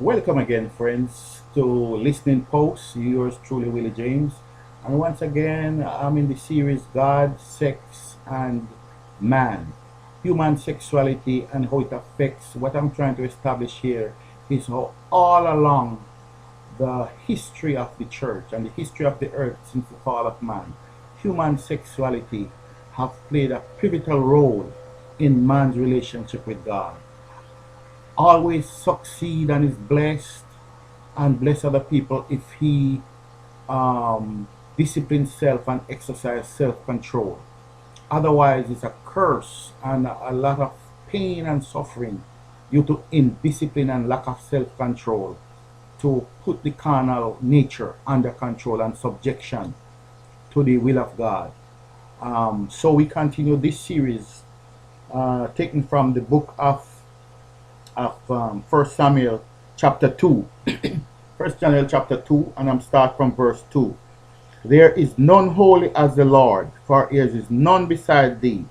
Welcome again, friends, to Listening Post. Yours truly, Willie James. And once again, I'm in the series God, Sex, and Man. Human sexuality and how it affects. What I'm trying to establish here is how all along the history of the church and the history of the earth since the fall of man, human sexuality have played a pivotal role in man's relationship with God. Always succeed and is blessed and bless other people if he disciplines self and exercise self-control. Otherwise, it's a curse and a lot of pain and suffering due to indiscipline and lack of self-control to put the carnal nature under control and subjection to the will of God. So we continue this series taken from the book of 1 Samuel chapter 2. 1 Samuel chapter 2, and I'm start from verse 2. There is none holy as the Lord, for there is none beside thee,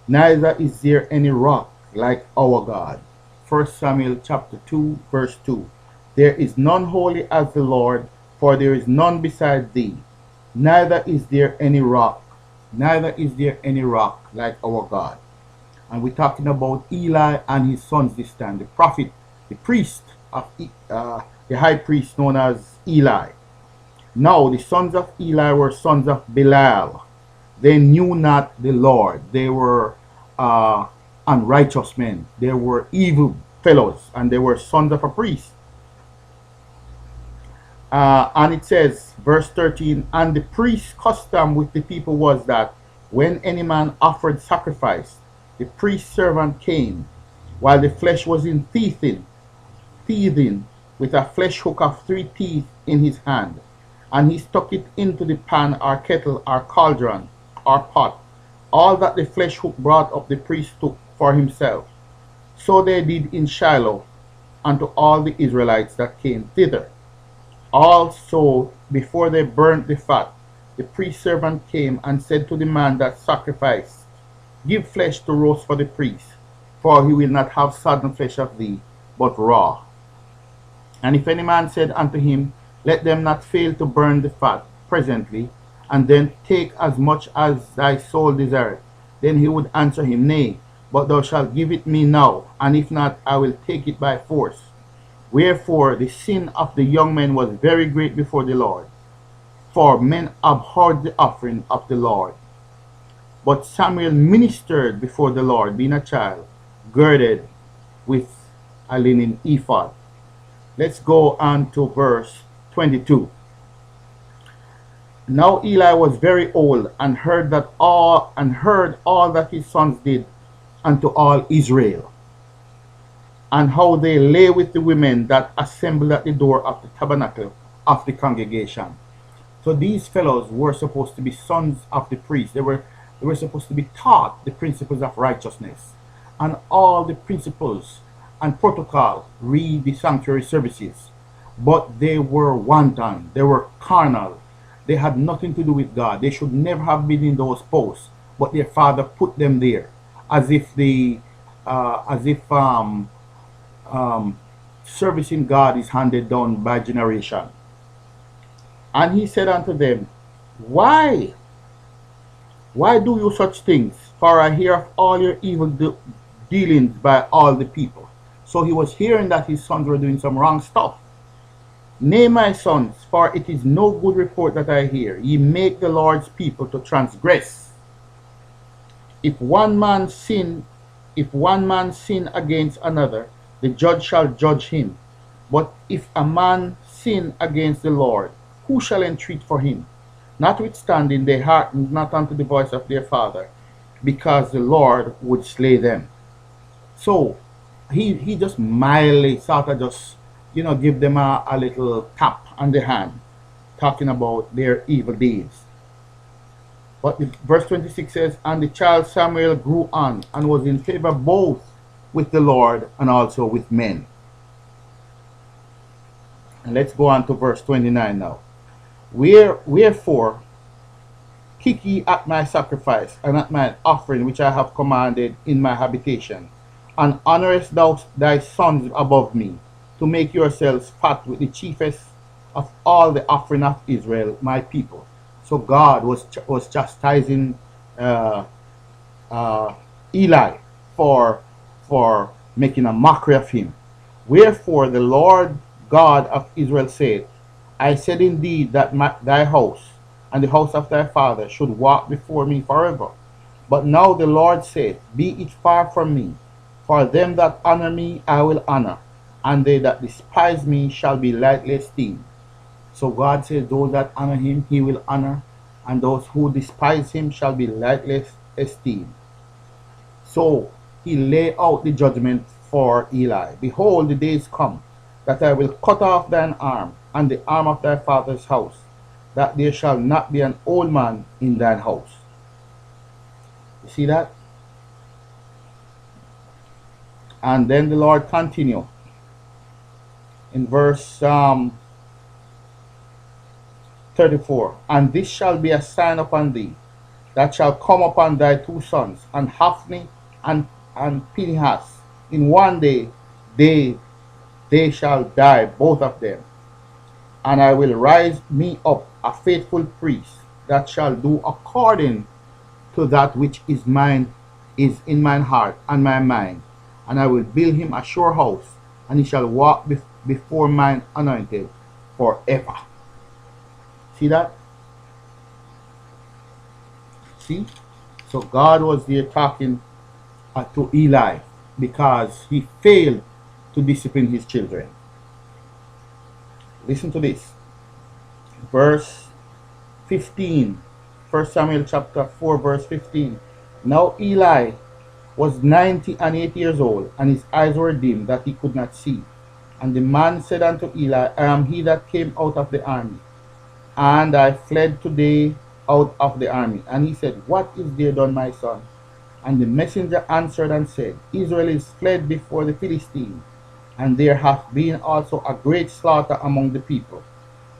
neither is there any rock like our God. 1 Samuel chapter 2, verse 2. There is none holy as the Lord, for there is none beside thee, neither is there any rock, neither is there any rock like our God. And we're talking about Eli and his sons this time. The prophet, the priest of the high priest known as Eli. Now the sons of Eli were sons of Belial. They knew not the Lord. They were unrighteous men. They were evil fellows, and they were sons of a priest. And it says, verse 13, and the priest's custom with the people was that when any man offered sacrifice, the priest's servant came, while the flesh was in teething, with a flesh hook of 3 teeth in his hand, and he stuck it into the pan or kettle or cauldron or pot. All that the flesh hook brought up the priest took for himself. So they did in Shiloh unto all the Israelites that came thither. Also, before they burnt the fat, the priest's servant came and said to the man that sacrificed, give flesh to roast for the priest, for he will not have sodden flesh of thee, but raw. And if any man said unto him, let them not fail to burn the fat presently, and then take as much as thy soul desireth, then he would answer him, nay, but thou shalt give it me now, and if not, I will take it by force. Wherefore the sin of the young men was very great before the Lord, for men abhorred the offering of the Lord. But Samuel ministered before the Lord, being a child, girded with a linen ephod. Let's go on to verse 22. Now Eli was very old, and heard all that his sons did unto all Israel, and how they lay with the women that assembled at the door of the tabernacle of the congregation. So these fellows were supposed to be sons of the priest. They were supposed to be taught the principles of righteousness and all the principles and protocol, read the sanctuary services. But they were wanton, they were carnal, they had nothing to do with God. They should never have been in those posts, but their father put them there, as if servicing God is handed down by generation. And he said unto them, Why do you such things? For I hear of all your evil dealings by all the people. So he was hearing that his sons were doing some wrong stuff. Nay, my sons, for it is no good report that I hear. Ye make the Lord's people to transgress. If one man sin against another, the judge shall judge him. But if a man sin against the Lord, who shall entreat for him? Notwithstanding, they hearkened not unto the voice of their father, because the Lord would slay them. So he just mildly sort of just, give them a little tap on the hand, talking about their evil deeds. But verse 26 says, and the child Samuel grew on and was in favor both with the Lord and also with men. And let's go on to verse 29 now. Wherefore kick ye at my sacrifice and at my offering which I have commanded in my habitation, and honorest thou thy sons above me. to make yourselves fat with the chiefest of all the offering of Israel, my people. So God was chastising uh, uh, Eli for making a mockery of him. Wherefore the Lord God of Israel said, I said indeed that thy house and the house of thy father should walk before me forever. But now the Lord said, Be it far from me, for them that honor me I will honor, and they that despise me shall be lightly esteemed. So God says, those that honor him he will honor, and those who despise him shall be lightly esteemed. So he lay out the judgment for Eli. Behold, the days come that I will cut off thine arm and the arm of thy father's house, that there shall not be an old man in thine house. You see that? And then the Lord continue in verse 34. And this shall be a sign upon thee, that shall come upon thy two sons, and Hophni and Phinehas. In one day they shall die, both of them. And I will rise me up a faithful priest, that shall do according to that which is in mine heart and my mind. And I will build him a sure house, and he shall walk before mine anointed forever. See that? See? So God was there talking to Eli because he failed to discipline his children. Listen to this. Verse 15. 1 Samuel chapter 4 verse 15. Now Eli was 98 years old, and his eyes were dim, that he could not see. And the man said unto Eli, I am he that came out of the army, and I fled today out of the army. And he said, What is there done, my son? And the messenger answered and said, Israel is fled before the Philistines, and there hath been also a great slaughter among the people.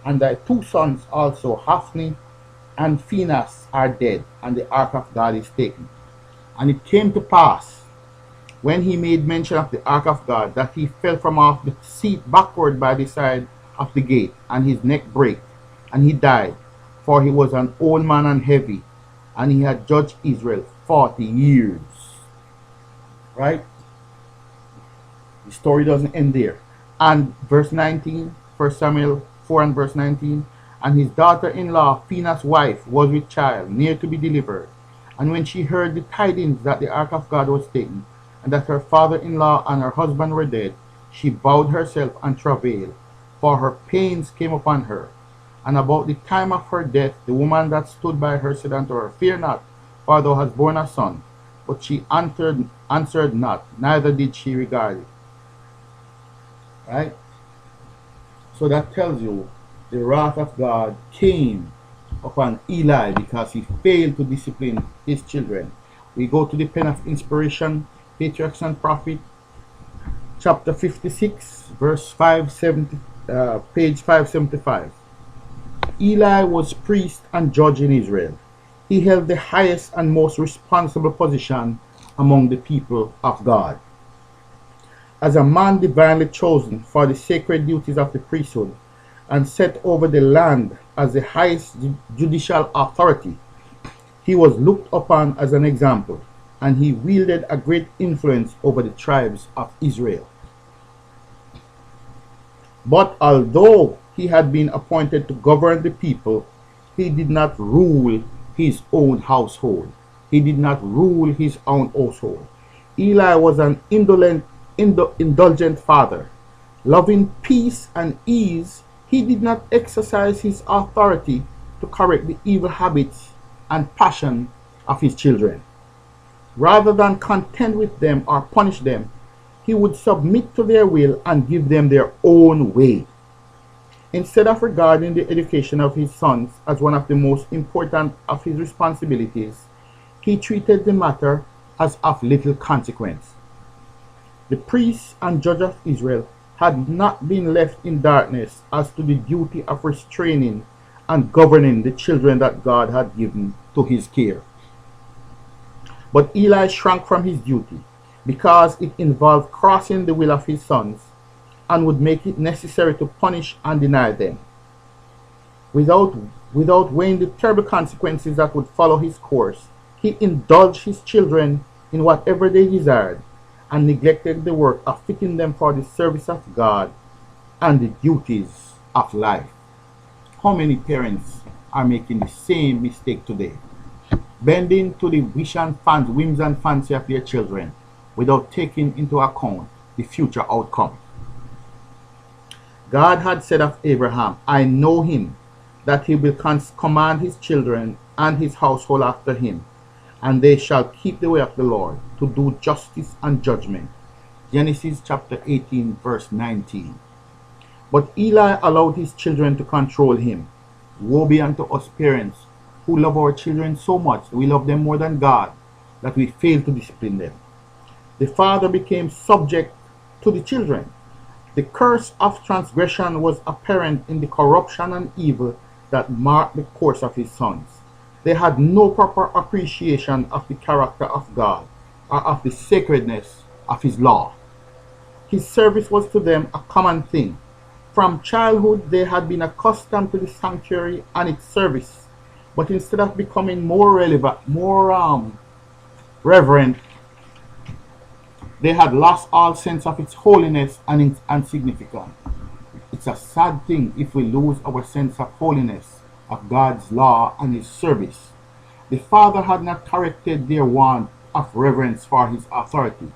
And thy two sons also, Hophni and Phinehas, are dead, and the ark of God is taken. And it came to pass, when he made mention of the ark of God, that he fell from off the seat backward by the side of the gate, and his neck brake, and he died, for he was an old man and heavy, and he had judged Israel 40 years. Right? The story doesn't end there. And verse 19, 1 Samuel 4 and verse 19, and his daughter-in-law, Phinehas' wife, was with child, near to be delivered. And when she heard the tidings that the ark of God was taken, and that her father-in-law and her husband were dead, she bowed herself and travailed, for her pains came upon her. And about the time of her death, the woman that stood by her said unto her, Fear not, for thou hast borne a son. But she answered not, neither did she regard it. Right? So that tells you the wrath of God came upon Eli because he failed to discipline his children. We go to the pen of inspiration, Patriarchs and Prophet, chapter 56, verse 570, page 575. Eli was priest and judge in Israel. He held the highest and most responsible position among the people of God. As a man divinely chosen for the sacred duties of the priesthood and set over the land as the highest judicial authority, he was looked upon as an example, and he wielded a great influence over the tribes of Israel. But although he had been appointed to govern the people, he did not rule his own household. He did not rule his own household. Eli was an indulgent father. Loving peace and ease, he did not exercise his authority to correct the evil habits and passion of his children. Rather than contend with them or punish them, he would submit to their will and give them their own way. Instead of regarding the education of his sons as one of the most important of his responsibilities, he treated the matter as of little consequence. The priests and judge of Israel had not been left in darkness as to the duty of restraining and governing the children that God had given to his care. But Eli shrank from his duty because it involved crossing the will of his sons and would make it necessary to punish and deny them. Without, without weighing the terrible consequences that would follow his course, he indulged his children in whatever they desired and neglected the work of fitting them for the service of God and the duties of life. How many parents are making the same mistake today? Bending to the whims and fancy of their children without taking into account the future outcome. God had said of Abraham, I know him, that he will command his children and his household after him, and they shall keep the way of the Lord to do justice and judgment. Genesis chapter 18 verse 19. But Eli allowed his children to control him. Woe be unto us parents who love our children so much, we love them more than God, that we fail to discipline them. The father became subject to the children. The curse of transgression was apparent in the corruption and evil that marked the course of his sons. They had no proper appreciation of the character of God or of the sacredness of his law. His service was to them a common thing. From childhood they had been accustomed to the sanctuary and its service, but instead of becoming more reverent, they had lost all sense of its holiness and its significance. It's a sad thing if we lose our sense of holiness, of God's law and his service. The father had not corrected their want of reverence for his authority,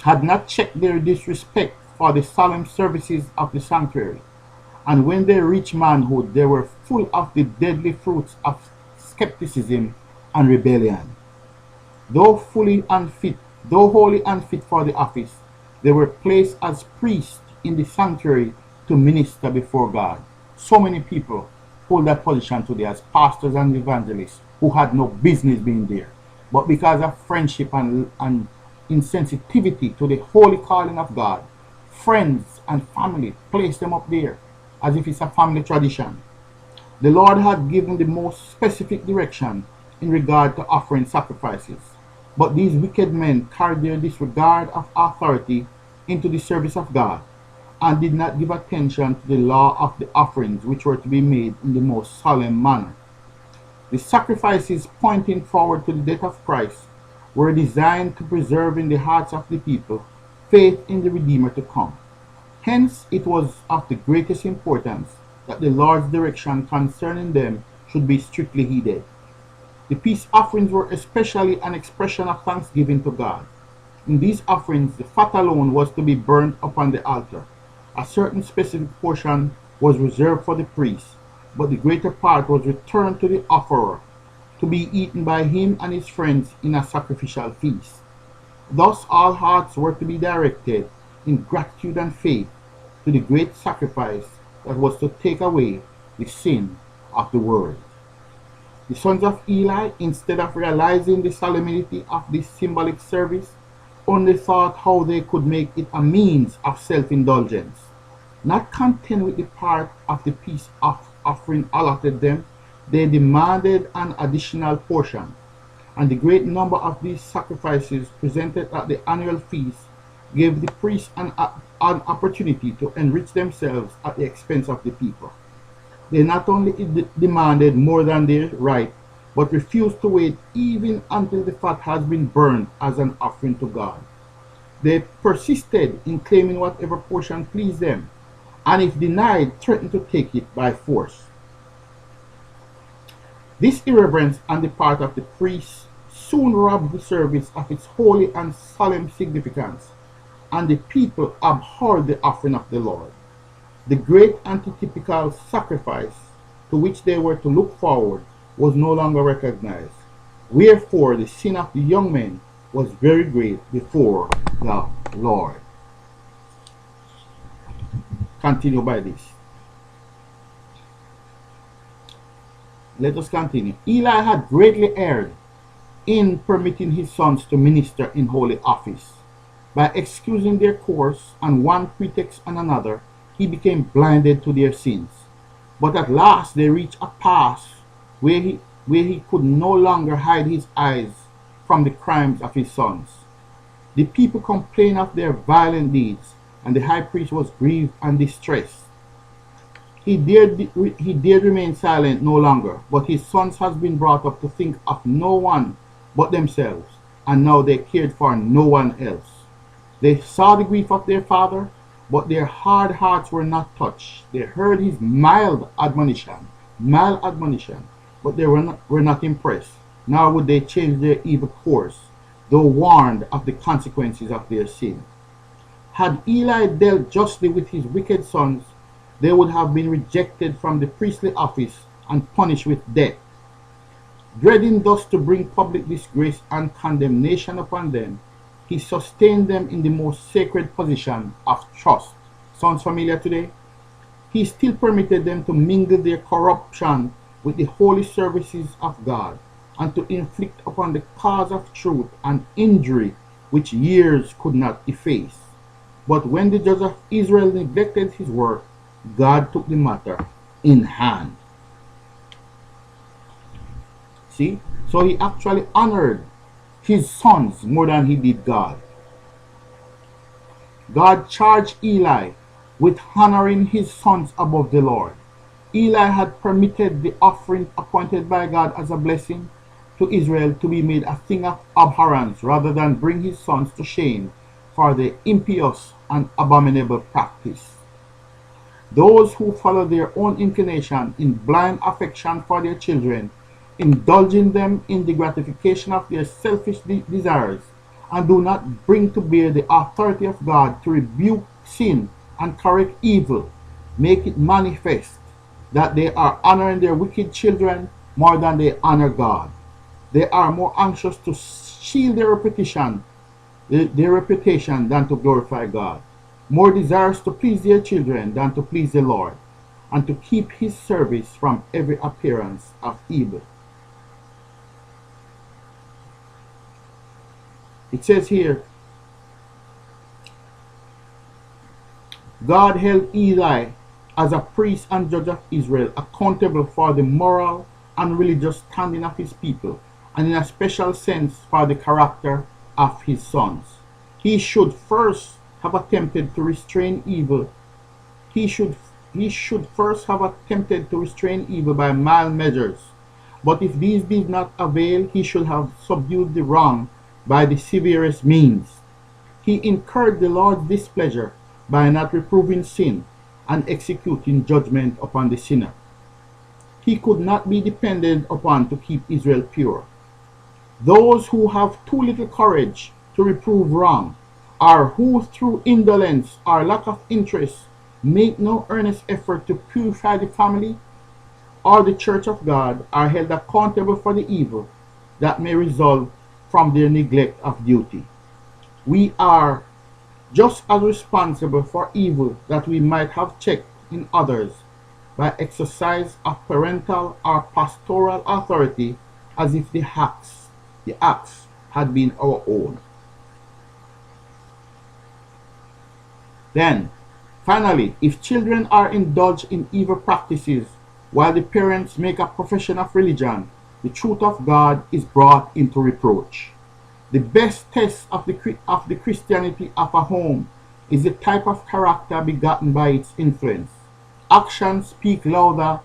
had not checked their disrespect for the solemn services of the sanctuary, and when they reached manhood, they were full of the deadly fruits of skepticism and rebellion. Though wholly unfit for the office, they were placed as priests in the sanctuary to minister before God. So many people hold that position today as pastors and evangelists who had no business being there, but because of friendship and insensitivity to the holy calling of God, friends and family place them up there as if it's a family tradition. The Lord had given the most specific direction in regard to offering sacrifices, but these wicked men carried their disregard of authority into the service of God and did not give attention to the law of the offerings which were to be made in the most solemn manner. The sacrifices pointing forward to the death of Christ were designed to preserve in the hearts of the people faith in the Redeemer to come. Hence, it was of the greatest importance that the Lord's direction concerning them should be strictly heeded. The peace offerings were especially an expression of thanksgiving to God. In these offerings, the fat alone was to be burnt upon the altar. A certain specific portion was reserved for the priest, but the greater part was returned to the offerer, to be eaten by him and his friends in a sacrificial feast. Thus all hearts were to be directed in gratitude and faith to the great sacrifice that was to take away the sin of the world. The sons of Eli, instead of realizing the solemnity of this symbolic service, only thought how they could make it a means of self-indulgence. Not content with the part of the peace offering allotted them, they demanded an additional portion, and the great number of these sacrifices presented at the annual feast gave the priests an opportunity to enrich themselves at the expense of the people. They not only demanded more than their right, but refused to wait even until the fat has been burned as an offering to God. They persisted in claiming whatever portion pleased them, and if denied, threatened to take it by force. This irreverence on the part of the priests soon robbed the service of its holy and solemn significance, and the people abhorred the offering of the Lord. The great antitypical sacrifice to which they were to look forward was no longer recognized. Wherefore the sin of the young men was very great before the Lord. Continue by this. Let us continue. Eli had greatly erred in permitting his sons to minister in holy office. By excusing their course on one pretext and another, he became blinded to their sins. But at last they reached a pass where he could no longer hide his eyes from the crimes of his sons. The people complained of their violent deeds, and the high priest was grieved and distressed. He dared remain silent no longer, but his sons has been brought up to think of no one but themselves, and now they cared for no one else. They saw the grief of their father, but their hard hearts were not touched. They heard his mild admonition, but they were not impressed, nor would they change their evil course, though warned of the consequences of their sin. Had Eli dealt justly with his wicked sons, they would have been rejected from the priestly office and punished with death. Dreading thus to bring public disgrace and condemnation upon them, he sustained them in the most sacred position of trust. Sounds familiar today? He still permitted them to mingle their corruption with the holy services of God, and to inflict upon the cause of truth an injury which years could not efface. But when the judge of Israel neglected his work, God took the matter in hand. See? So he actually honored his sons more than he did God. God charged Eli with honoring his sons above the Lord. Eli had permitted the offering appointed by God as a blessing to Israel to be made a thing of abhorrence, rather than bring his sons to shame for the impious and abominable practice. Those who follow their own inclination in blind affection for their children, indulging them in the gratification of their selfish desires, and do not bring to bear the authority of God to rebuke sin and correct evil, make it manifest that they are honoring their wicked children more than they honor God. They are more anxious to shield their reputation than to glorify God, more desirous to please their children than to please the Lord, and to keep his service from every appearance of evil. It says here, God held Eli as a priest and judge of Israel accountable for the moral and religious standing of his people, and in a special sense for the character of his sons. He should first have attempted to restrain evil. He should first have attempted to restrain evil by mild measures. But if these did not avail, he should have subdued the wrong by the severest means. He incurred the Lord's displeasure by not reproving sin and executing judgment upon the sinner. He could not be depended upon to keep Israel pure. Those who have too little courage to reprove wrong, or who through indolence or lack of interest make no earnest effort to purify the family or the church of God, are held accountable for the evil that may result from their neglect of duty. We are just as responsible for evil that we might have checked in others by exercise of parental or pastoral authority, as if the acts had been our own. Then, finally, if children are indulged in evil practices while the parents make a profession of religion, the truth of God is brought into reproach. The best test of the Christianity of a home is the type of character begotten by its influence. Actions speak louder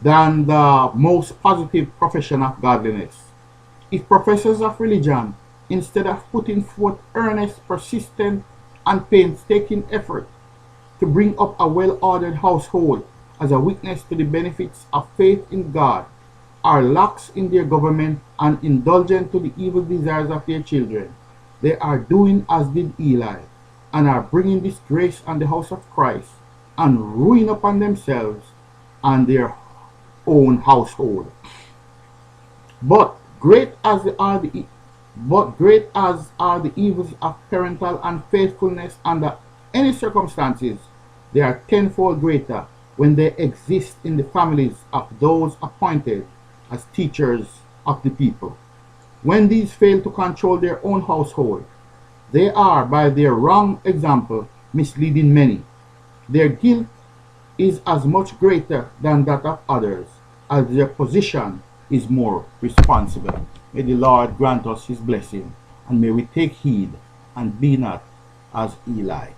than the most positive profession of godliness. If professors of religion, instead of putting forth earnest, persistent, and painstaking effort to bring up a well-ordered household as a witness to the benefits of faith in God, are lax in their government and indulgent to the evil desires of their children, they are doing as did Eli, and are bringing disgrace on the house of Christ, and ruin upon themselves and their own household. But great as are the evils of parental unfaithfulness under any circumstances, they are tenfold greater when they exist in the families of those appointed as teachers of the people. When these fail to control their own household, they are, by their wrong example, misleading many. Their guilt is as much greater than that of others, as their position is more responsible. May the Lord grant us his blessing, and may we take heed and be not as Eli.